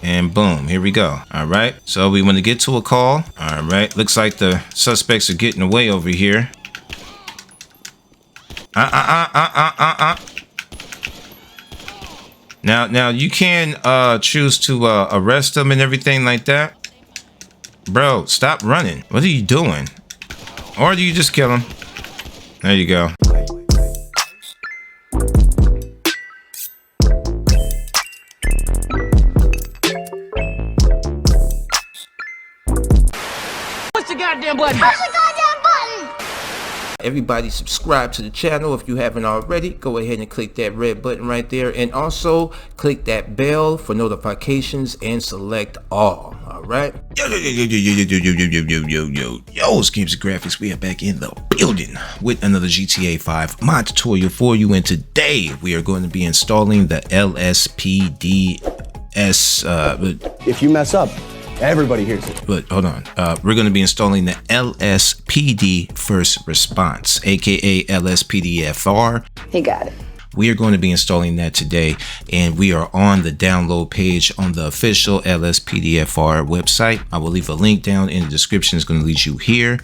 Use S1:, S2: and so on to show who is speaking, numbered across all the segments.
S1: and boom, here we go. All right, so we want to get to a call. All right, looks like the suspects are getting away over here. Now you can choose to arrest them and everything like that. Bro, stop running. What are you doing? Or do you just kill him? There you go.
S2: Push the goddamn button. Push the goddamn button.
S3: Everybody subscribe to the channel if you haven't already. Go ahead and click that red button right there, and also click that bell for notifications and select all. All right.
S1: Yo, Games and Graphics, we are back in the building with another GTA 5 mod tutorial for you, and today we are going to be installing the LSPDS.
S4: If you mess up, everybody hears it.
S1: But hold on, we're going to be installing the LSPD First Response, aka LSPDFR.
S5: He got it.
S1: We are going to be installing that today, and we are on the download page on the official LSPDFR website. I will leave a link down in the description. It's going to lead you here,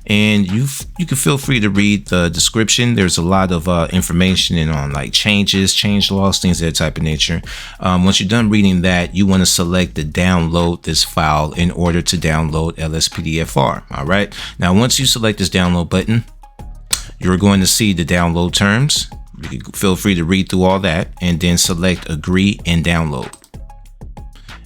S1: and you can feel free to read the description. There's a lot of information and on like changes, change logs, things of that type of nature. Once you're done reading that, you want to select the download this file in order to download LSPDFR. All right. Now, once you select this download button, you're going to see the download terms. You can feel free to read through all that and then select agree and download.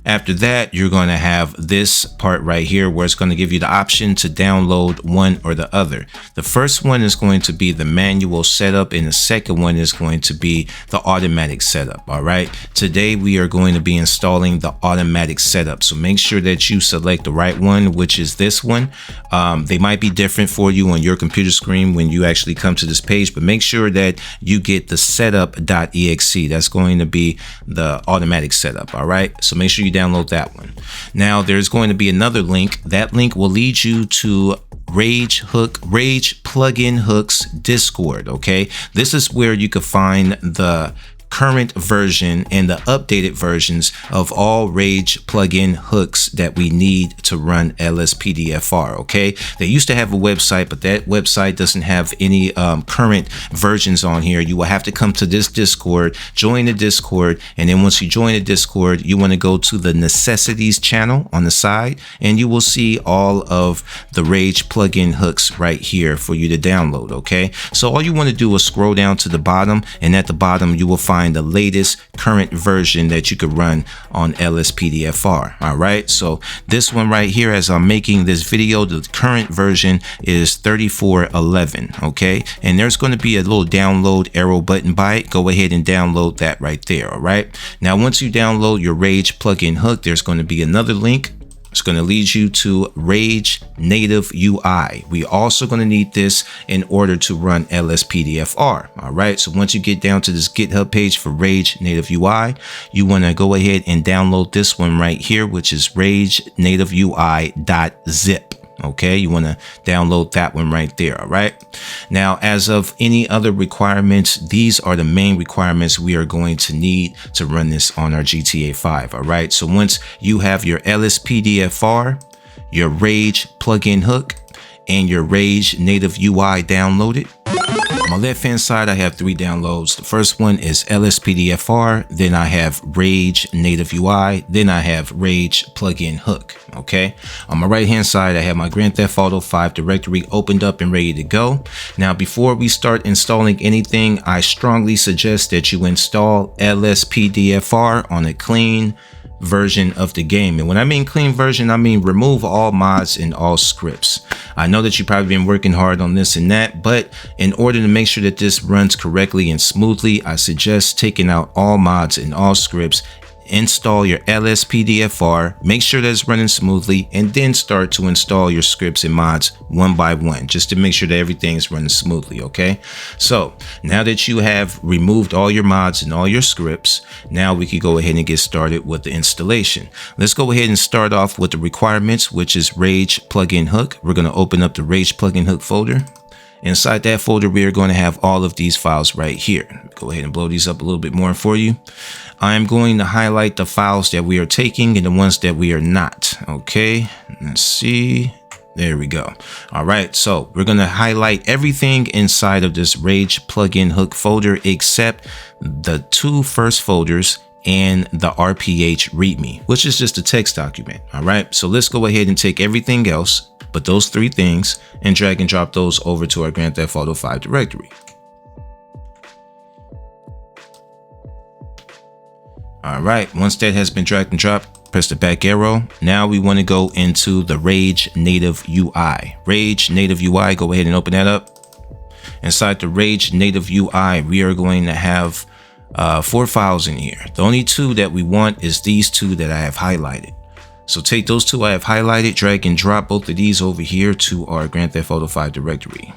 S1: After that, you're going to have this part right here where it's going to give you the option to download one or the other. The first one is going to be the manual setup, and the second one is going to be the automatic setup. All right. Today, we are going to be installing the automatic setup. So make sure that you select the right one, which is this one. They might be different for you on your computer screen when you actually come to this page, but make sure that you get the setup.exe. That's going to be the automatic setup. All right. So make sure you download that one. Now there's going to be another link. That link will lead you to Rage Plugin Hooks Discord. Okay, this is where you can find the current version and the updated versions of all Rage plugin hooks that we need to run LSPDFR. Okay, they used to have a website, but that website doesn't have any current versions on here. You will have to come to this Discord, join the Discord, and then once you join the Discord, you want to go to the necessities channel on the side, and you will see all of the Rage plugin hooks right here for you to download. Okay, so all you want to do is scroll down to the bottom, and at the bottom you will find the latest current version that you could run on LSPDFR. All right, so this one right here, as I'm making this video, the current version is 3411. Okay, and there's going to be a little download arrow button by it. Go ahead and download that right there. All right, now once you download your Rage plugin hook, there's going to be another link. It's going to lead you to Rage Native UI. We also going to need this in order to run LSPDFR. All right. So once you get down to this GitHub page for Rage Native UI, you want to go ahead and download this one right here, which is Rage Native UI.zip. Okay, you want to download that one right there. All right. Now, as of any other requirements, these are the main requirements we are going to need to run this on our GTA 5. All right. So once you have your LSPDFR, your Rage plugin hook, and your Rage Native UI downloaded, on the left hand side, I have three downloads. The first one is LSPDFR, then I have Rage Native UI, then I have Rage Plugin Hook. Okay, on my right hand side, I have my Grand Theft Auto 5 directory opened up and ready to go. Now, before we start installing anything, I strongly suggest that you install LSPDFR on a clean version of the game. And when I mean clean version, I mean remove all mods and all scripts. I know that you've probably been working hard on this and that, but in order to make sure that this runs correctly and smoothly, I suggest taking out all mods and all scripts. Install your LSPDFR, make sure that it's running smoothly, and then start to install your scripts and mods one by one, just to make sure that everything's running smoothly. Okay, so now that you have removed all your mods and all your scripts, now we can go ahead and get started with the installation. Let's go ahead and start off with the requirements, which is Rage Plugin Hook. We're going to open up the Rage Plugin Hook folder. Inside that folder, we are going to have all of these files right here. Go ahead and blow these up a little bit more for you. I'm going to highlight the files that we are taking and the ones that we are not. Okay, let's see. There we go. All right, so we're going to highlight everything inside of this Rage plugin hook folder except the 2 first folders and the RPH README, which is just a text document. All right, so let's go ahead and take everything else but those 3 things and drag and drop those over to our Grand Theft Auto 5 directory. All right, once that has been dragged and dropped, press the back arrow. Now we want to go into the Rage native UI. Rage native UI, go ahead and open that up. Inside the Rage native UI, we are going to have 4 files in here. The only 2 that we want is these 2 that I have highlighted. So take those 2 I have highlighted, drag and drop both of these over here to our Grand Theft Auto 5 directory.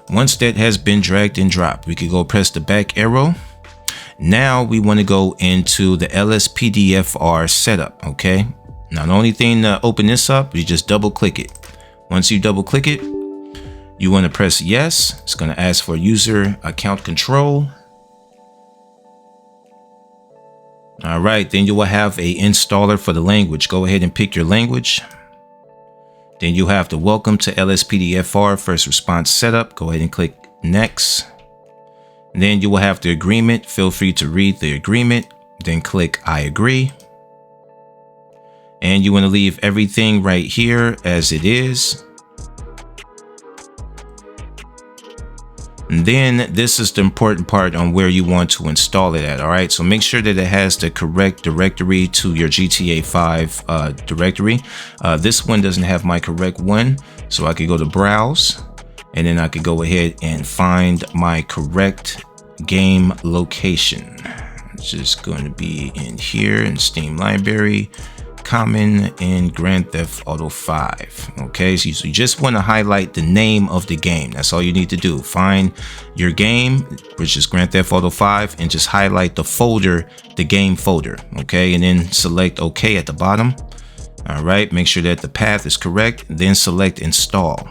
S1: Once that has been dragged and dropped, we could go press the back arrow. Now we want to go into the LSPDFR setup. Okay. Now the only thing to open this up, you just double click it. Once you double click it, you want to press yes. It's going to ask for user account control. All right, then you will have a installer for the language. Go ahead and pick your language. Then you have the welcome to LSPDFR first response setup. Go ahead and click next. Then you will have the agreement. Feel free to read the agreement. Then click I agree. And you want to leave everything right here as it is. And then this is the important part on where you want to install it at. All right, so make sure that it has the correct directory to your GTA 5 directory. This one doesn't have my correct one, so I could go to browse and then I could go ahead and find my correct game location. It's just going to be in here in Steam library, common, and Grand Theft Auto 5. Okay, so you just want to highlight the name of the game. That's all you need to do. Find your game, which is Grand Theft Auto 5, and just highlight the folder, the game folder. Okay, and then select OK at the bottom. All right, make sure that the path is correct, then select install.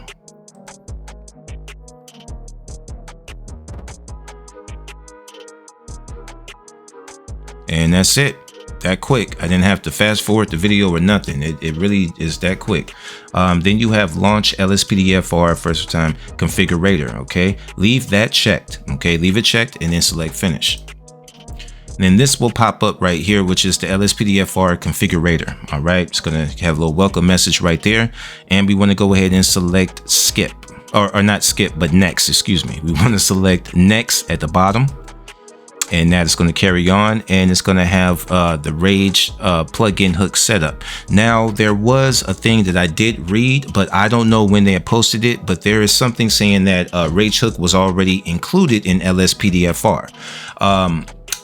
S1: And that's it. That quick. I didn't have to fast forward the video or nothing. It really is that quick. Then you have launch LSPDFR first time configurator. Okay, leave that checked. Okay, leave it checked and then select finish. And then this will pop up right here, which is the LSPDFR configurator. All right, it's gonna have a little welcome message right there, and we want to go ahead and select skip, or not skip, but next. Excuse me. We want to select next at the bottom. And that is going to carry on, and it's going to have the Rage plugin hook setup. Now, there was a thing that I did read, but I don't know when they had posted it, but there is something saying that Rage hook was already included in LSPDFR.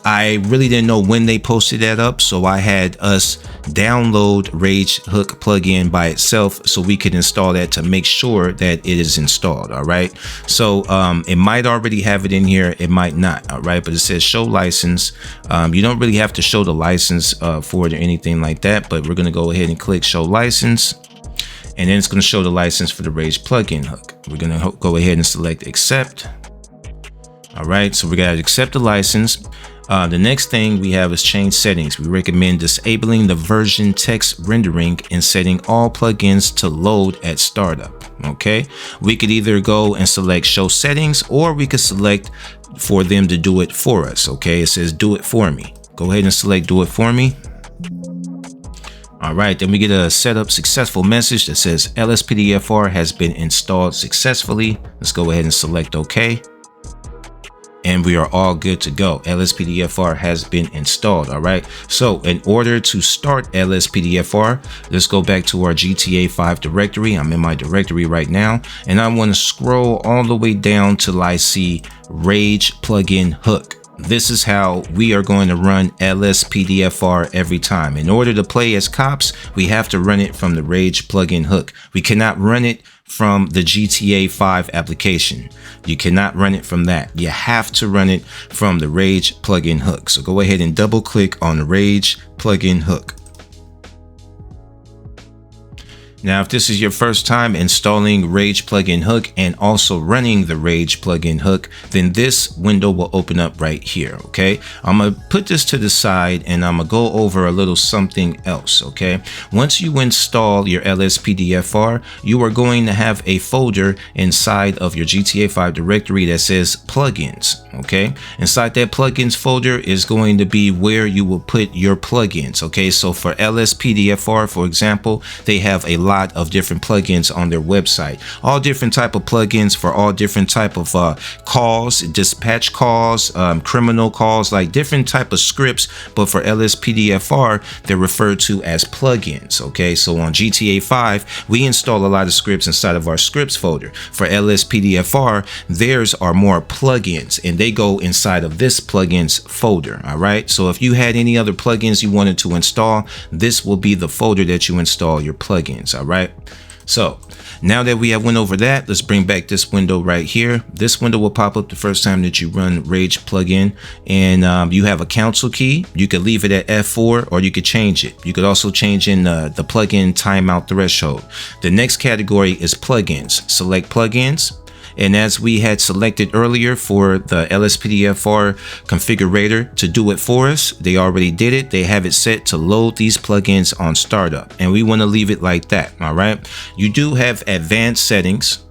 S1: I really didn't know when they posted that up, so I had us download Rage Hook plugin by itself so we could install that to make sure that it is installed. All right, so it might already have it in here, it might not. All right, but it says show license. You don't really have to show the license for it or anything like that, but we're going to go ahead and click show license, and then it's going to show the license for the Rage plugin hook. We're going to go ahead and select accept. All right, so we got to accept the license. The next thing we have is change settings. We recommend disabling the version text rendering and setting all plugins to load at startup. Okay, we could either go and select show settings, or we could select for them to do it for us. Okay, it says do it for me. Go ahead and select do it for me. All right, then we get a setup successful message that says LSPDFR has been installed successfully. Let's go ahead and select OK. And we are all good to go. LSPDFR has been installed. All right, so in order to start LSPDFR, let's go back to our GTA 5 directory. I'm in my directory right now, and I want to scroll all the way down till I see Rage plugin hook. This is how we are going to run LSPDFR every time. In order to play as cops, we have to run it from the Rage plugin hook. We cannot run it from the GTA 5 application. You cannot run it from that. You have to run it from the Rage plugin hook. So go ahead and double click on the Rage plugin hook. Now, if this is your first time installing Rage plugin hook and also running the Rage plugin hook, then this window will open up right here. Okay, I'm gonna put this to the side and I'm gonna go over a little something else. Okay, once you install your LSPDFR, you are going to have a folder inside of your GTA 5 directory that says plugins. Okay, inside that plugins folder is going to be where you will put your plugins. Okay, so for LSPDFR, for example, they have a lot of different plugins on their website, all different type of plugins for all different type of calls, dispatch calls, criminal calls, like different type of scripts. But for LSPDFR, they're referred to as plugins. Okay, so on GTA 5, we install a lot of scripts inside of our scripts folder. For LSPDFR, theirs are more plugins and they go inside of this plugins folder. All right, so if you had any other plugins you wanted to install, this will be the folder that you install your plugins. All right, so now that we have went over that, let's bring back this window right here. This window will pop up the first time that you run Rage plugin, and you have a council key. You could leave it at F4 or you could change it. You could also change in the plugin timeout threshold. The next category is plugins. Select plugins. And as we had selected earlier for the LSPDFR configurator to do it for us, they already did it. They have it set to load these plugins on startup, and we want to leave it like that. All right. You do have advanced settings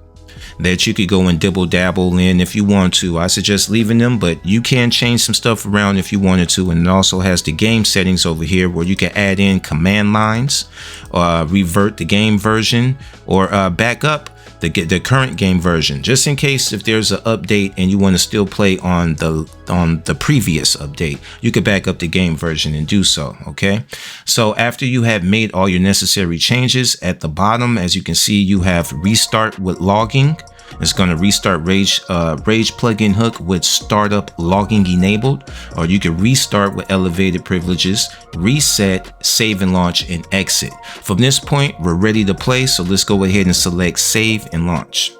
S1: that you could go and dibble dabble in if you want to. I suggest leaving them, but you can change some stuff around if you wanted to. And it also has the game settings over here where you can add in command lines, revert the game version, or back up the current game version, just in case if there's an update and you want to still play on the previous update, you could back up the game version and do so. Okay, so after you have made all your necessary changes, at the bottom, as you can see, you have restart with logging. It's going to restart Rage plugin hook with startup logging enabled, or you can restart with elevated privileges, reset, save and launch, and exit. From this point, we're ready to play, so let's go ahead and select save and launch.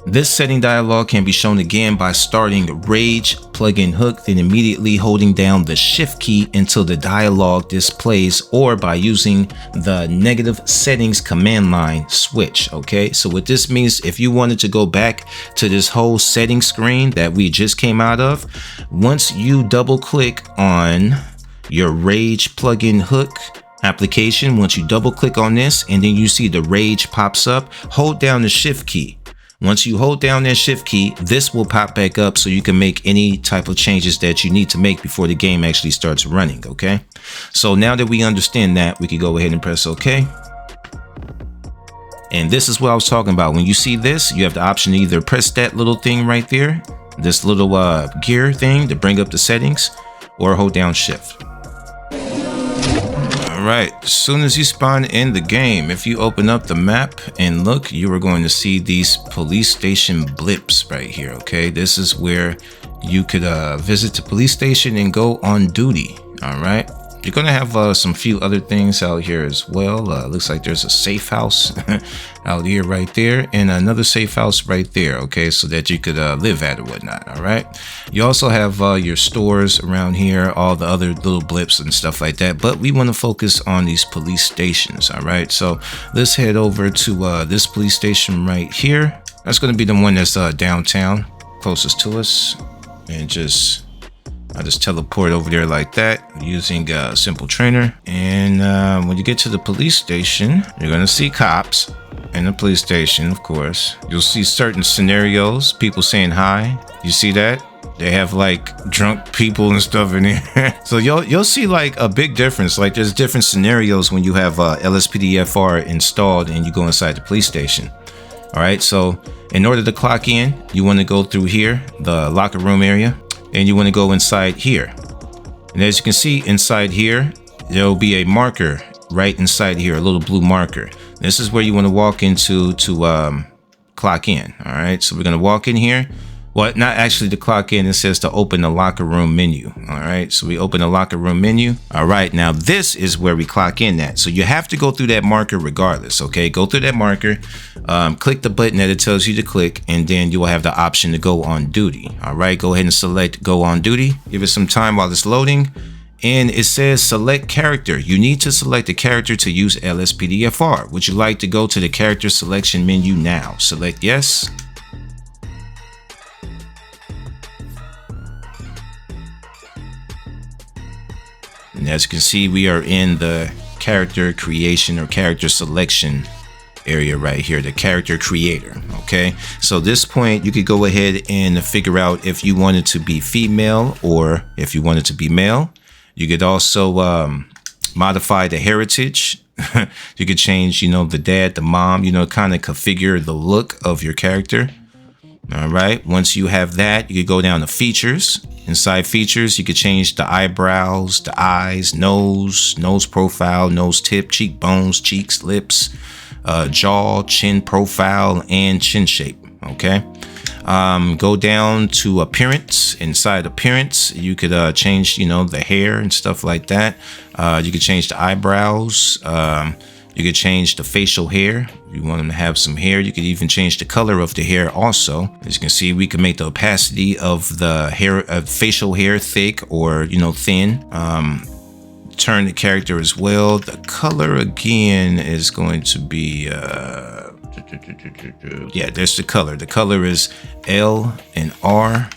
S1: This setting dialog can be shown again by starting Rage plugin hook, then immediately holding down the shift key until the dialog displays, or by using the negative settings command line switch. Okay, so what this means, if you wanted to go back to this whole setting screen that we just came out of, once you double click on your Rage plugin hook application, once you double click on this and then you see the Rage pops up, hold down the shift key. Once you hold down that shift key, this will pop back up so you can make any type of changes that you need to make before the game actually starts running. Okay, so now that we understand that, we can go ahead and press OK. And this is what I was talking about. When you see this, you have the option to either press that little thing right there, this little gear thing to bring up the settings, or hold down shift. Right, as soon as you spawn in the game, if you open up the map and look, you are going to see these police station blips right here. Okay, this is where you could visit the police station and go on duty. All right, you're gonna have some few other things out here as well. Looks like there's a safe house out here right there, and another safe house right there. Okay, so that you could live at or whatnot. All right, you also have your stores around here, all the other little blips and stuff like that, but we want to focus on these police stations. All right, so let's head over to this police station right here. That's going to be the one that's downtown, closest to us, and I just teleport over there like that using a simple trainer. And when you get to the police station, you're going to see cops in the police station. Of course, you'll see certain scenarios, people saying hi. You see that? They have like drunk people and stuff in here. So you'll see like a big difference. Like there's different scenarios when you have LSPDFR installed and you go inside the police station. All right, so in order to clock in, you want to go through here, the locker room area, and you want to go inside here. And as you can see inside here, there'll be a marker right inside here, a little blue marker. This is where you want to walk into to clock in. All right, so we're going to walk in here. Well, not actually to clock in. It says to open the locker room menu. All right, so we open the locker room menu. All right, now this is where we clock in at. So you have to go through that marker regardless. Okay, go through that marker, click the button that it tells you to click, and then you will have the option to go on duty. All right, go ahead and select go on duty. Give it some time while it's loading. and it says select character. You need to select a character to use LSPDFR. Would you like to go to the character selection menu now? Select yes. And as you can see, we are in the character creation or character selection area right here, the character creator. Okay, so this point you could go ahead and figure out if you wanted to be female or if you wanted to be male. You could also modify the heritage. You could change, the dad, the mom, kind of configure the look of your character. All right, once you have that, you could go down to features. Inside features, you could change the eyebrows, the eyes, nose profile, nose tip, cheekbones, cheeks, lips, jaw, chin profile, and chin shape. Okay, go down to appearance. Inside appearance, you could change the hair and stuff like that. You could change the eyebrows. You could change the facial hair. If you want them to have some hair, you could even change the color of the hair also. As you can see, we can make the opacity of the hair, facial hair thick or thin. Turn the character as well. The color again is going to be yeah, there's the color. The color is L and R.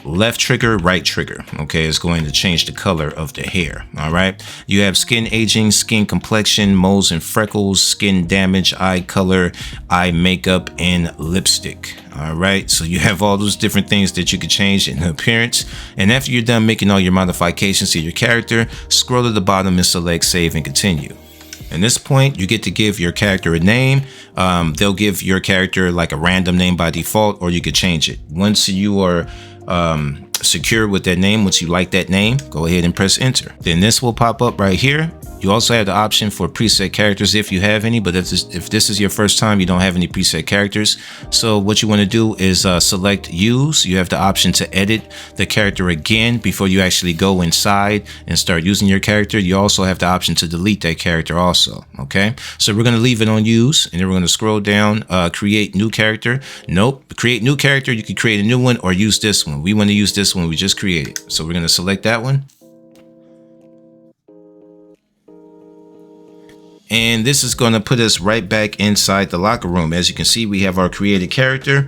S1: Left trigger, right trigger. Okay, it's going to change the color of the hair. All right, you have skin aging, skin complexion, moles and freckles, skin damage, eye color, eye makeup, and lipstick. All right, so you have all those different things that you could change in appearance. And after you're done making all your modifications to your character, scroll to the bottom and select save and continue. At this point, you get to give your character a name. They'll give your character like a random name by default, or you could change it. Once you are secure with that name, once you like that name, go ahead and press enter. Then this will pop up right here. You also have the option for preset characters if you have any, but if this is your first time, you don't have any preset characters. So what you want to do is select use. You have the option to edit the character again before you actually go inside and start using your character. You also have the option to delete that character also. Okay, so we're going to leave it on use, and then we're going to scroll down, create new character. Nope, create new character. You can create a new one or use this one. We want to use this one we just created. So we're going to select that one. And this is going to put us right back inside the locker room. As you can see, we have our created character.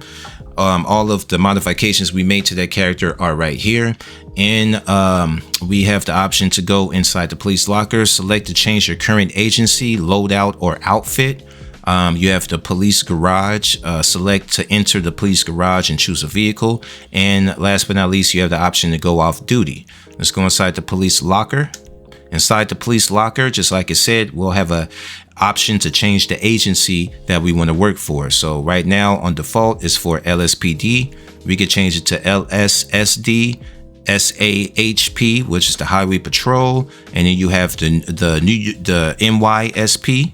S1: All of the modifications we made to that character are right here. And we have the option to go inside the police locker, select to change your current agency, loadout, or outfit. You have the police garage, select to enter the police garage and choose a vehicle. And last but not least, you have the option to go off duty. Let's go inside the police locker. Inside the police locker, just like I said, we'll have a option to change the agency that we want to work for. So right now on default is for LSPD. We could change it to LSSD, SAHP, which is the Highway Patrol, and then you have the NYSP,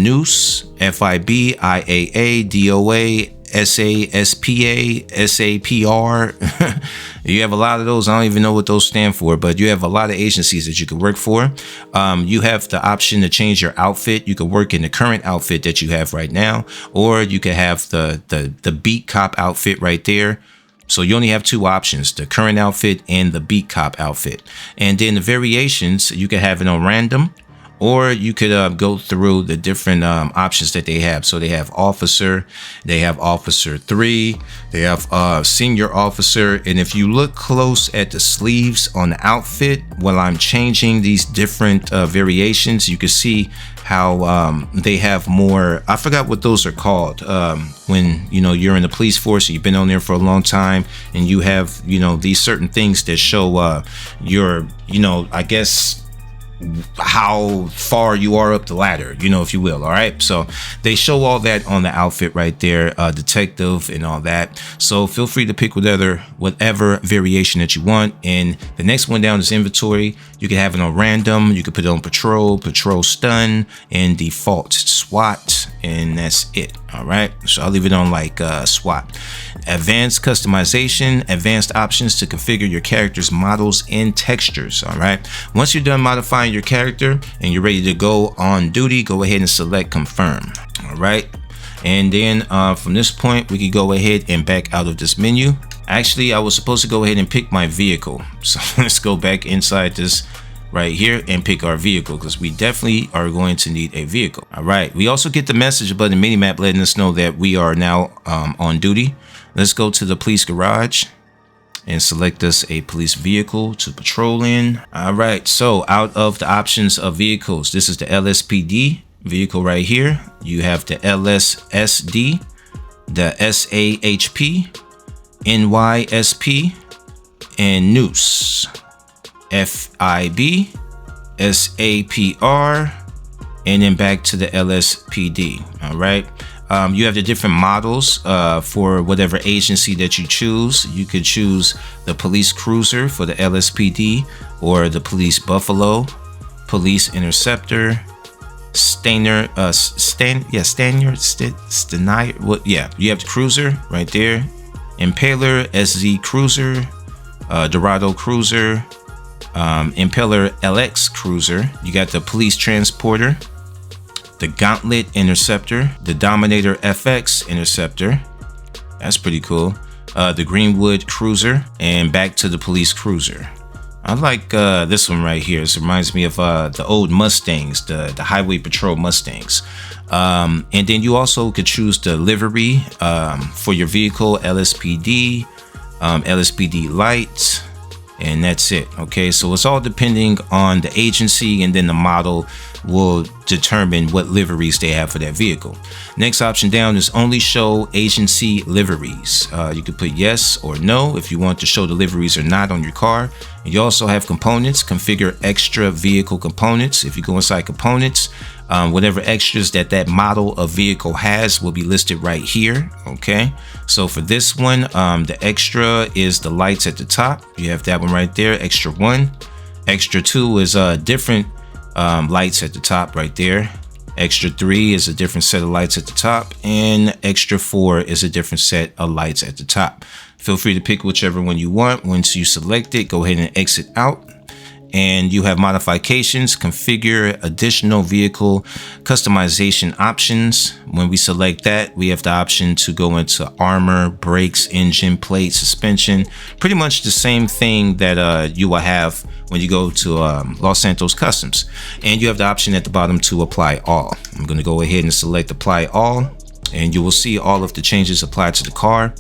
S1: Noose, FIB, IAA, DOA, SASPA, SAPR. You have a lot of those. I don't even know what those stand for, but you have a lot of agencies that you can work for. You have the option to change your outfit. You can work in the current outfit that you have right now, or you can have the beat cop outfit right there. So you only have two options, the current outfit and the beat cop outfit. And then the variations, you can have it on random, or you could go through the different options that they have. So they have officer, they have officer 3, they have senior officer. And if you look close at the sleeves on the outfit, while I'm changing these different variations, you can see how they have more, I forgot what those are called, when you're in the police force, you've been on there for a long time, and you have these certain things that show your I guess how far you are up the ladder, if you will. All right, so they show all that on the outfit right there, detective and all that. So feel free to pick whatever variation that you want. And the next one down is inventory. You can have it on random, you can put it on patrol stun, and default SWAT, and that's it. All right, so I'll leave it on like SWAT. Advanced customization, advanced options to configure your character's models and textures. All right, once you're done modifying your character and you're ready to go on duty, go ahead and select confirm. All right, and then from this point we can go ahead and back out of this menu. Actually, I was supposed to go ahead and pick my vehicle. So let's go back inside this right here and pick our vehicle, because we definitely are going to need a vehicle. All right, we also get the message above the mini map letting us know that we are now on duty. Let's go to the police garage and select us a police vehicle to patrol in. All right, so out of the options of vehicles, this is the LSPD vehicle right here. You have the LSSD, the SAHP, NYSP, and Noose, FIB, SAPR, and then back to the LSPD. All right. You have the different models for whatever agency that you choose. You could choose the police cruiser for the LSPD, or the police Buffalo, police interceptor, Stanier, you have the cruiser right there, Impaler, SZ cruiser, Dorado cruiser, Impeller LX cruiser. You got the police transporter, the Gauntlet interceptor, the Dominator FX interceptor. That's pretty cool. The Greenwood cruiser, and back to the police cruiser. I like this one right here. This reminds me of the old Mustangs, the Highway Patrol Mustangs. And then you also could choose the livery for your vehicle, LSPD, LSPD lights, and that's it. Okay, so it's all depending on the agency, and then the model will determine what liveries they have for that vehicle. Next option down is only show agency liveries. You could put yes or no if you want to show the liveries or not on your car. And you also have components, configure extra vehicle components. If you go inside components, whatever extras that model of vehicle has will be listed right here. Okay, so for this one, the extra is the lights at the top. You have that one right there, extra 1. Extra 2 is different lights at the top right there. Extra 3 is a different set of lights at the top, and extra 4 is a different set of lights at the top. Feel free to pick whichever one you want. Once you select it, go ahead and exit out. And you have modifications, configure additional vehicle customization options. When we select that, we have the option to go into armor, brakes, engine, plate, suspension. Pretty much the same thing that you will have when you go to Los Santos Customs. And you have the option at the bottom to apply all. I'm going to go ahead and select apply all, and you will see all of the changes applied to the car.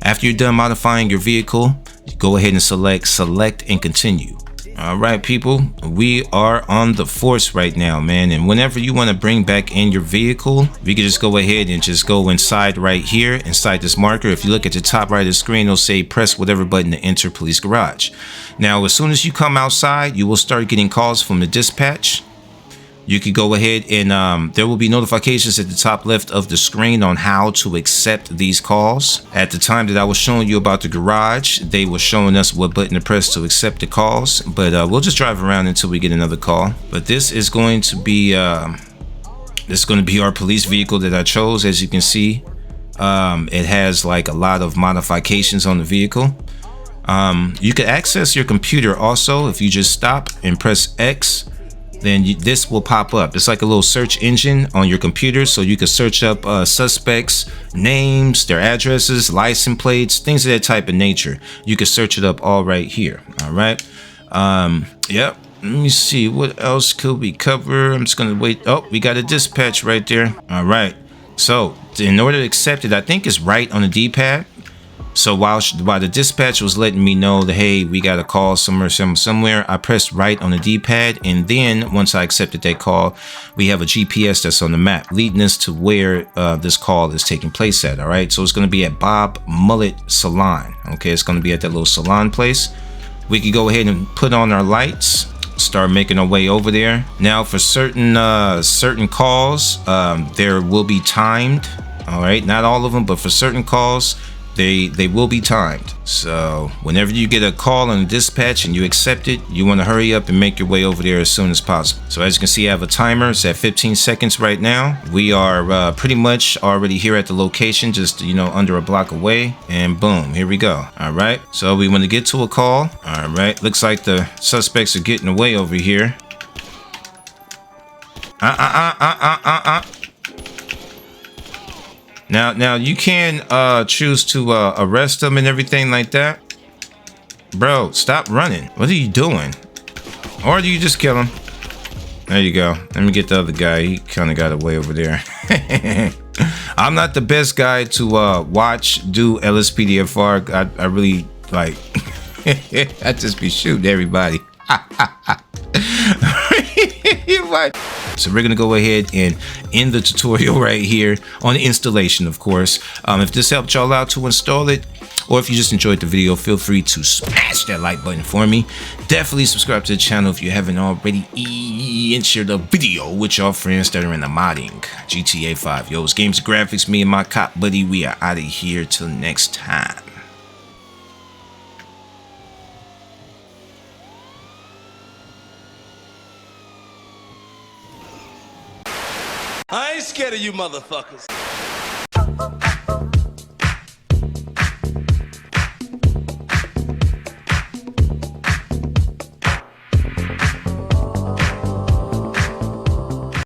S1: After you're done modifying your vehicle, go ahead and select and continue. All right, people, we are on the force right now, man. And whenever you want to bring back in your vehicle, you can just go ahead and just go inside right here, inside this marker. If you look at the top right of the screen, it'll say press whatever button to enter police garage. Now, as soon as you come outside, you will start getting calls from the dispatch. You can go ahead and there will be notifications at the top left of the screen on how to accept these calls. At the time that I was showing you about the garage, they were showing us what button to press to accept the calls, but we'll just drive around until we get another call. But this is going to be our police vehicle that I chose. As you can see, it has like a lot of modifications on the vehicle. You can access your computer also. If you just stop and press X, then this will pop up. It's like a little search engine on your computer, so you can search up suspects, names, their addresses, license plates, things of that type of nature. You can search it up all right here. All right. Yep. Let me see, what else could we cover? I'm just gonna wait. Oh, we got a dispatch right there. All right. So in order to accept it, I think it's right on the D-pad. So while the dispatch was letting me know that, hey, we got a call somewhere, I pressed right on the D-pad, and then once I accepted that call, we have a GPS that's on the map leading us to where this call is taking place at. All right, so it's going to be at Bob Mullet Salon. Okay, it's going to be at that little salon place. We can go ahead and put on our lights, start making our way over there. Now, for certain calls, there will be timed. All right, not all of them, but for certain calls, they will be timed. So whenever you get a call on the dispatch and you accept it, you want to hurry up and make your way over there as soon as possible. So as you can see, I have a timer. It's at 15 seconds right now. We are pretty much already here at the location, just under a block away, and boom, here we go. All right, so we want to get to a call. All right, looks like the suspects are getting away over here. Now you can choose to arrest them and everything like that. Bro, stop running. What are you doing? Or do you just kill him? There you go. Let me get the other guy. He kind of got away over there. I'm not the best guy to watch do LSPDFR. I really like I just be shooting everybody. So we're gonna go ahead and end the tutorial right here on the installation, of course. If this helped y'all out to install it, or if you just enjoyed the video, feel free to smash that like button for me. Definitely subscribe to the channel if you haven't already, and share the video with your friends that are in the modding GTA 5. Yo, it's Games and Graphics, me and my cop buddy. We are out of here till next time.
S5: I ain't scared of you motherfuckers.